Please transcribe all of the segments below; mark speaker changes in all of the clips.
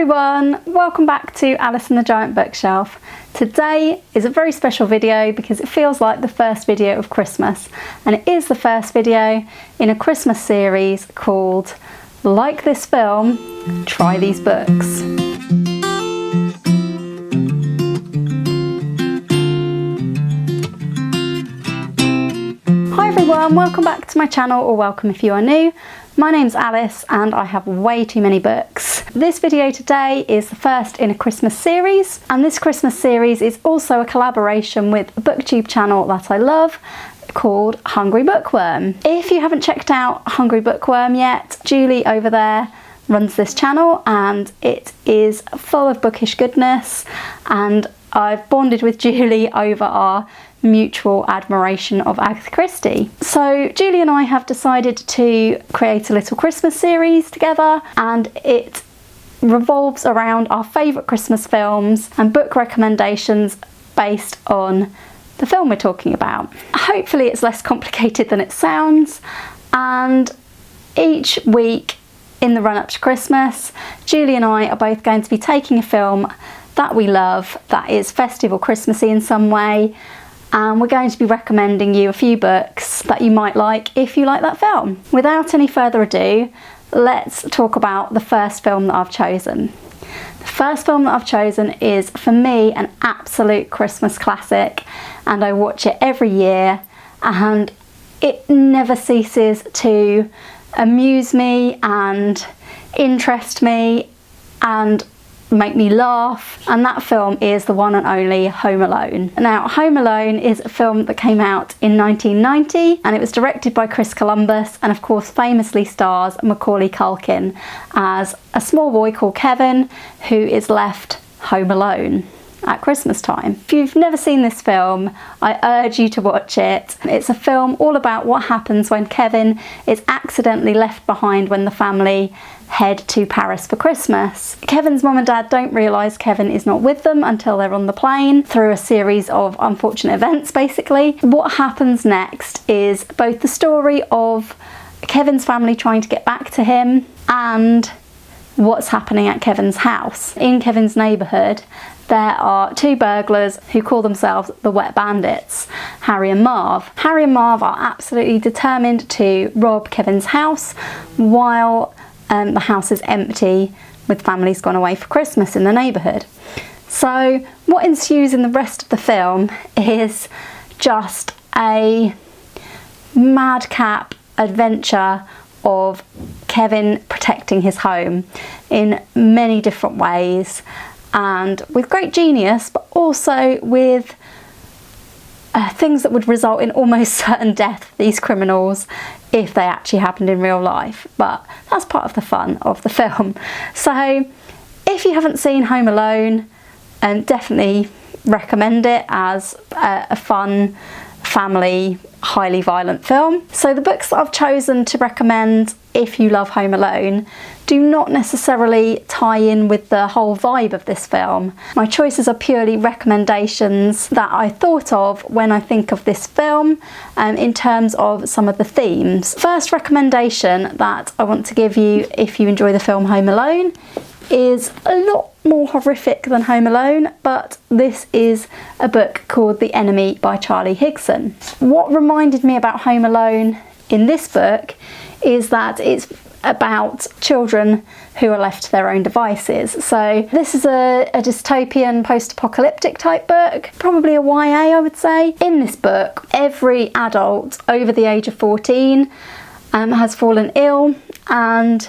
Speaker 1: everyone, welcome back to Alice and the Giant Bookshelf. Today is a very special video because it feels like the first video of Christmas, and it is the first video in a Christmas series called Like This Film, Try These Books. Hi everyone, welcome back to my channel, or welcome if you are new. My name's Alice and I have way too many books. This video today is the first in a Christmas series, and this Christmas series is also a collaboration with a booktube channel that I love called Hungry Bookworm. If you haven't checked out Hungry Bookworm yet, Julie over there runs this channel and it is full of bookish goodness, and I've bonded with Julie over our mutual admiration of Agatha Christie. So Julie and I have decided to create a little Christmas series together, and it revolves around our favourite Christmas films and book recommendations based on the film we're talking about. Hopefully it's less complicated than it sounds, and each week in the run-up to Christmas, Julie and I are both going to be taking a film that we love that is festive or Christmassy in some way, and we're going to be recommending you a few books that you might like if you like that film. Without any further ado, let's talk about the first film that I've chosen. The first film that I've chosen is, for me, an absolute Christmas classic, and I watch it every year, and it never ceases to amuse me and interest me and make me laugh, and that film is the one and only Home Alone. Now, Home Alone is a film that came out in 1990, and it was directed by Chris Columbus, and of course famously stars Macaulay Culkin as a small boy called Kevin who is left home alone at Christmas time. If you've never seen this film, I urge you to watch it. It's a film all about what happens when Kevin is accidentally left behind when the family head to Paris for Christmas. Kevin's mum and dad don't realise Kevin is not with them until they're on the plane, through a series of unfortunate events basically. What happens next is both the story of Kevin's family trying to get back to him and what's happening at Kevin's house. In Kevin's neighbourhood, there are two burglars who call themselves the Wet Bandits, Harry and Marv. Harry and Marv are absolutely determined to rob Kevin's house while the house is empty, with families gone away for Christmas in the neighbourhood. So what ensues in the rest of the film is just a madcap adventure of Kevin protecting his home in many different ways, and with great genius, but also with things that would result in almost certain death for these criminals if they actually happened in real life. But that's part of the fun of the film. So if you haven't seen Home Alone, definitely recommend it as a fun, family, highly violent film. So the books that I've chosen to recommend if you love Home Alone do not necessarily tie in with the whole vibe of this film. My choices are purely recommendations that I thought of when I think of this film, in terms of some of the themes. First recommendation that I want to give you if you enjoy the film Home Alone is a lot more horrific than Home Alone, but this is a book called The Enemy by Charlie Higson. What reminded me about Home Alone in this book is that it's about children who are left to their own devices. So this is a dystopian post-apocalyptic type book, probably a YA I would say. In this book, every adult over the age of 14 has fallen ill, and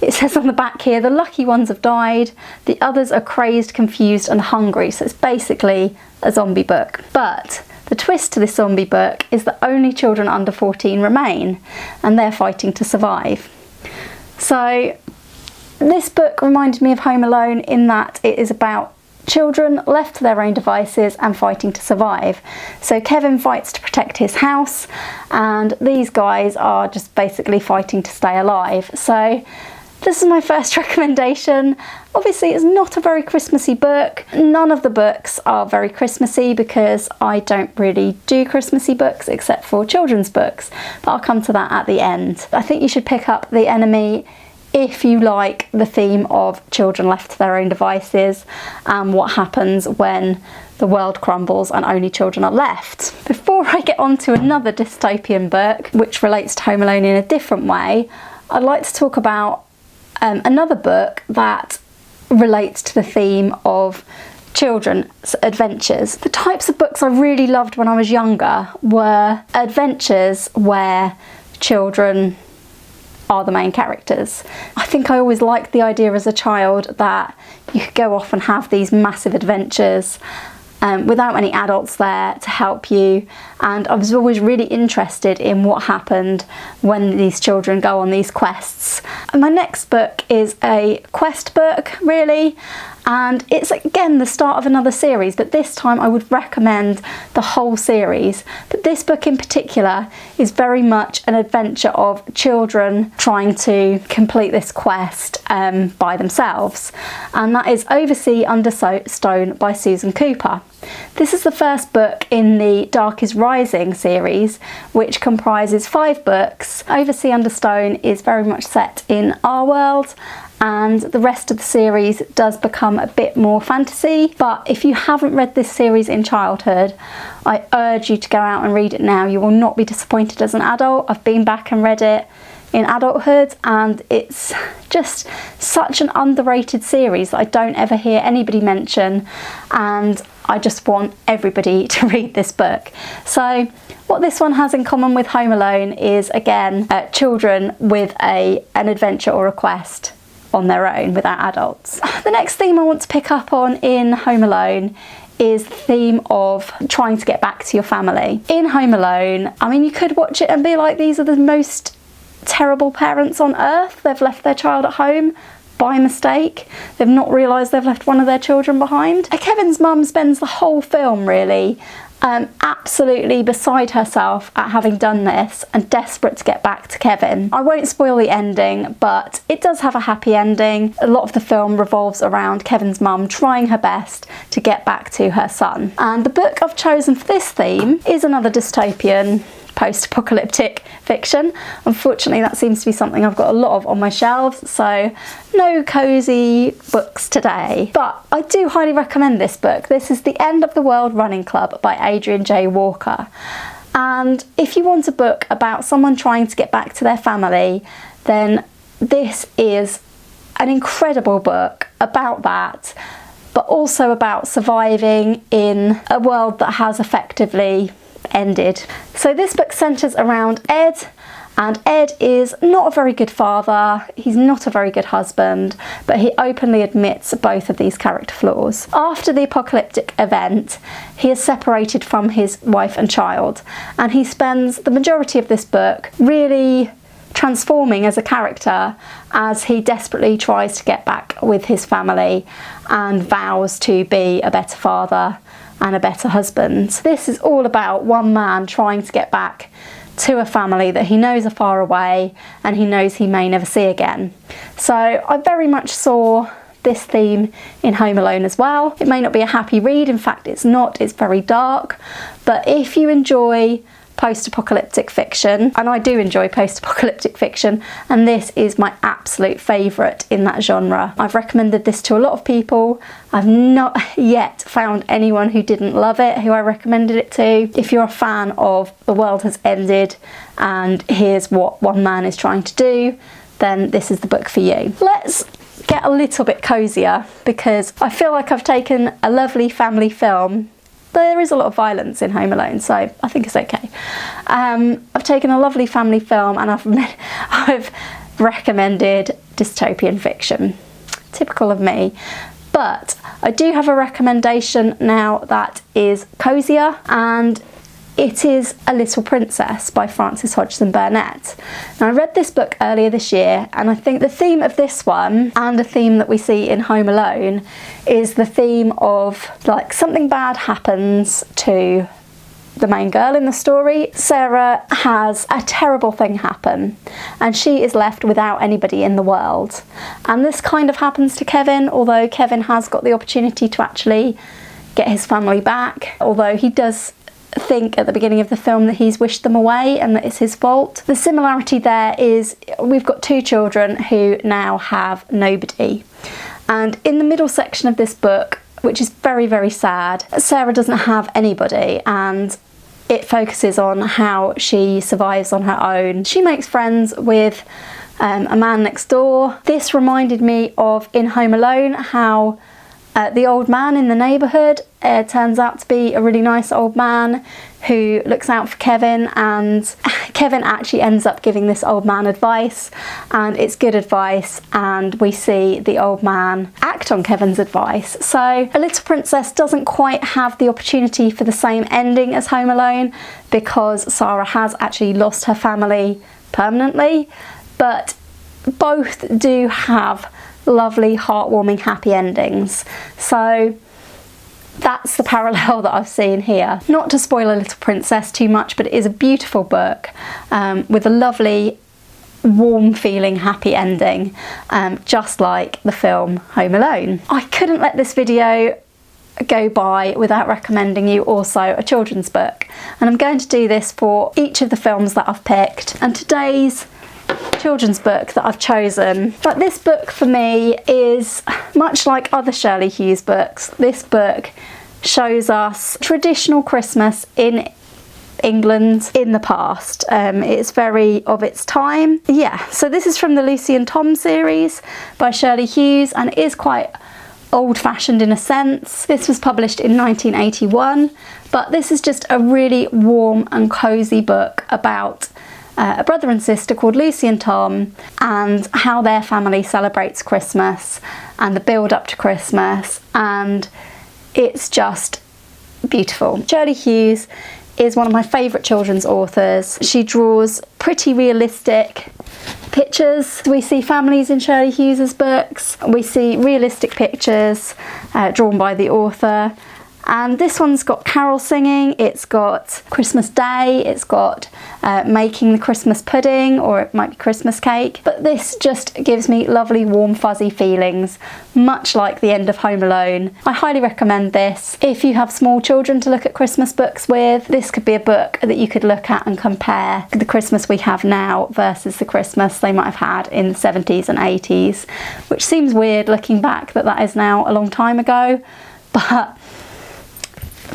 Speaker 1: it says on the back here, the lucky ones have died, the others are crazed, confused and hungry. So it's basically a zombie book. But the twist to this zombie book is that only children under 14 remain, and they're fighting to survive. So this book reminded me of Home Alone in that it is about children left to their own devices and fighting to survive. So Kevin fights to protect his house, and these guys are just basically fighting to stay alive. So this is my first recommendation. Obviously it's not a very Christmassy book. None of the books are very Christmassy because I don't really do Christmassy books except for children's books, but I'll come to that at the end. I think you should pick up The Enemy if you like the theme of children left to their own devices and what happens when the world crumbles and only children are left. Before I get on to another dystopian book which relates to Home Alone in a different way, I'd like to talk about another book that relates to the theme of children's adventures. The types of books I really loved when I was younger were adventures where children are the main characters. I think I always liked the idea as a child that you could go off and have these massive adventures without any adults there to help you, and I was always really interested in what happened when these children go on these quests. And my next book is a quest book, really, and it's again the start of another series, but this time I would recommend the whole series. But this book in particular is very much an adventure of children trying to complete this quest by themselves, and that is Oversea Under Stone by Susan Cooper. This is the first book in the Dark is Rising series, which comprises 5 books. Oversea Under Stone is very much set in our world, and the rest of the series does become a bit more fantasy. But if you haven't read this series in childhood, I urge you to go out and read it now. You will not be disappointed as an adult. I've been back and read it in adulthood, and it's just such an underrated series that I don't ever hear anybody mention, and I just want everybody to read this book. So what this one has in common with Home Alone is, again, children with an adventure or a quest on their own without adults. The next theme I want to pick up on in Home Alone is the theme of trying to get back to your family. In Home Alone, I mean, you could watch it and be like, these are the most terrible parents on earth. They've left their child at home by mistake. They've not realised they've left one of their children behind. Kevin's mum spends the whole film really absolutely beside herself at having done this and desperate to get back to Kevin. I won't spoil the ending, but it does have a happy ending. A lot of the film revolves around Kevin's mum trying her best to get back to her son. And the book I've chosen for this theme is another dystopian post-apocalyptic fiction. Unfortunately, that seems to be something I've got a lot of on my shelves, so no cosy books today. But I do highly recommend this book. This is The End of the World Running Club by Adrian J. Walker. And if you want a book about someone trying to get back to their family, then this is an incredible book about that, but also about surviving in a world that has effectively ended. So this book centres around Ed, and Ed is not a very good father, he's not a very good husband, but he openly admits both of these character flaws. After the apocalyptic event, he is separated from his wife and child, and he spends the majority of this book really transforming as a character as he desperately tries to get back with his family and vows to be a better father and a better husband. This is all about one man trying to get back to a family that he knows are far away and he knows he may never see again. So I very much saw this theme in Home Alone as well. It may not be a happy read, in fact it's not, it's very dark, but if you enjoy post-apocalyptic fiction, and I do enjoy post-apocalyptic fiction, and this is my absolute favourite in that genre. I've recommended this to a lot of people. I've not yet found anyone who didn't love it, who I recommended it to. If you're a fan of The World Has Ended and here's what one man is trying to do, then this is the book for you. Let's get a little bit cosier, because I feel like I've taken a lovely family film. There is a lot of violence in Home Alone, so I think it's okay. I've taken a lovely family film and I've recommended dystopian fiction. Typical of me. But I do have a recommendation now that is cosier, and it is A Little Princess by Frances Hodgson Burnett. Now, I read this book earlier this year, and I think the theme of this one, and a theme that we see in Home Alone, is the theme of, like, something bad happens to the main girl in the story. Sarah has a terrible thing happen and she is left without anybody in the world. And this kind of happens to Kevin, although Kevin has got the opportunity to actually get his family back, although he does think at the beginning of the film that he's wished them away and that it's his fault. The similarity there is we've got two children who now have nobody. And in the middle section of this book, which is very, very sad, Sarah doesn't have anybody, and it focuses on how she survives on her own. She makes friends with a man next door. This reminded me of in Home Alone, how the old man in the neighbourhood turns out to be a really nice old man who looks out for Kevin, and Kevin actually ends up giving this old man advice, and it's good advice, and we see the old man act on Kevin's advice. So A Little Princess doesn't quite have the opportunity for the same ending as Home Alone, because Sarah has actually lost her family permanently, but both do have lovely, heartwarming, happy endings. So that's the parallel that I've seen here. Not to spoil A Little Princess too much, but it is a beautiful book with a lovely, warm feeling, happy ending, just like the film Home Alone. I couldn't let this video go by without recommending you also a children's book, and I'm going to do this for each of the films that I've picked. And today's children's book that I've chosen, but this book for me is much like other Shirley Hughes books. This book shows us traditional Christmas in England in the past. It's very of its time. Yeah, so this is from the Lucy and Tom series by Shirley Hughes, and it is quite old-fashioned in a sense. This was published in 1981, but this is just a really warm and cosy book about a brother and sister called Lucy and Tom, and how their family celebrates Christmas and the build up to Christmas, and it's just beautiful. Shirley Hughes is one of my favourite children's authors. She draws pretty realistic pictures. We see families in Shirley Hughes's books. We see realistic pictures drawn by the author. And this one's got carol singing, it's got Christmas Day, it's got making the Christmas pudding, or it might be Christmas cake. But this just gives me lovely, warm, fuzzy feelings, much like the end of Home Alone. I highly recommend this. If you have small children to look at Christmas books with, this could be a book that you could look at and compare the Christmas we have now versus the Christmas they might have had in the 70s and 80s, which seems weird looking back that is now a long time ago, but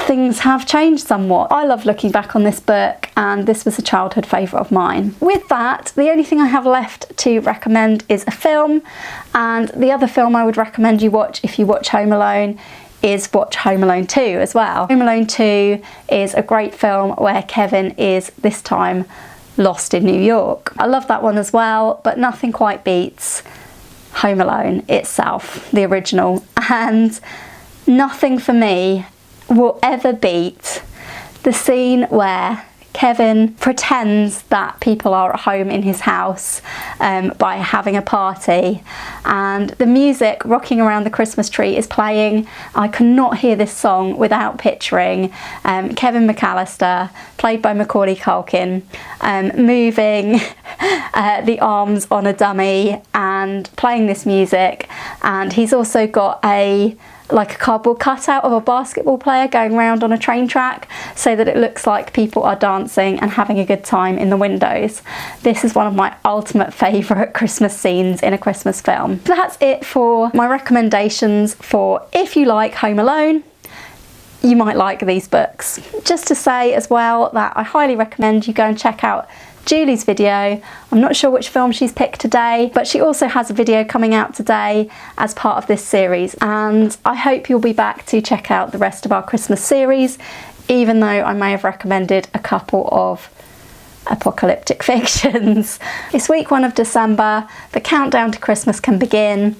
Speaker 1: things have changed somewhat. I love looking back on this book, and this was a childhood favourite of mine. With that, the only thing I have left to recommend is a film, and the other film I would recommend you watch if you watch Home Alone is watch Home Alone 2 as well. Home Alone 2 is a great film where Kevin is this time lost in New York. I love that one as well, but nothing quite beats Home Alone itself, the original, and nothing for me will ever beat the scene where Kevin pretends that people are at home in his house by having a party, and the music rocking around the Christmas tree is playing. I cannot hear this song without picturing Kevin Macallister, played by Macaulay Culkin, moving the arms on a dummy and playing this music, and he's also got a cardboard cutout of a basketball player going around on a train track so that it looks like people are dancing and having a good time in the windows. This is one of my ultimate favourite Christmas scenes in a Christmas film. That's it for my recommendations for if you like Home Alone, you might like these books. Just to say as well that I highly recommend you go and check out Julie's video. I'm not sure which film she's picked today, but she also has a video coming out today as part of this series, and I hope you'll be back to check out the rest of our Christmas series, even though I may have recommended a couple of apocalyptic fictions. It's week 1 of December, the countdown to Christmas can begin.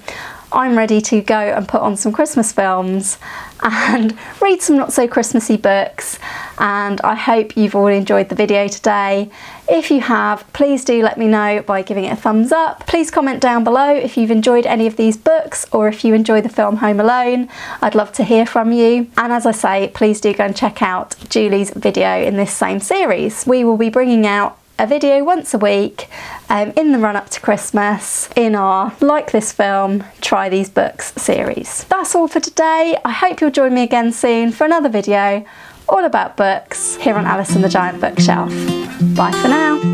Speaker 1: I'm ready to go and put on some Christmas films and read some not so Christmassy books, and I hope you've all enjoyed the video today. If you have, please do let me know by giving it a thumbs up. Please comment down below if you've enjoyed any of these books or if you enjoy the film Home Alone. I'd love to hear from you. And as I say, please do go and check out Julie's video in this same series. We will be bringing out a video once a week in the run up to Christmas in our Like This Film, Try These Books series. That's all for today. I hope you'll join me again soon for another video all about books here on Alice and the Giant Bookshelf. Bye for now.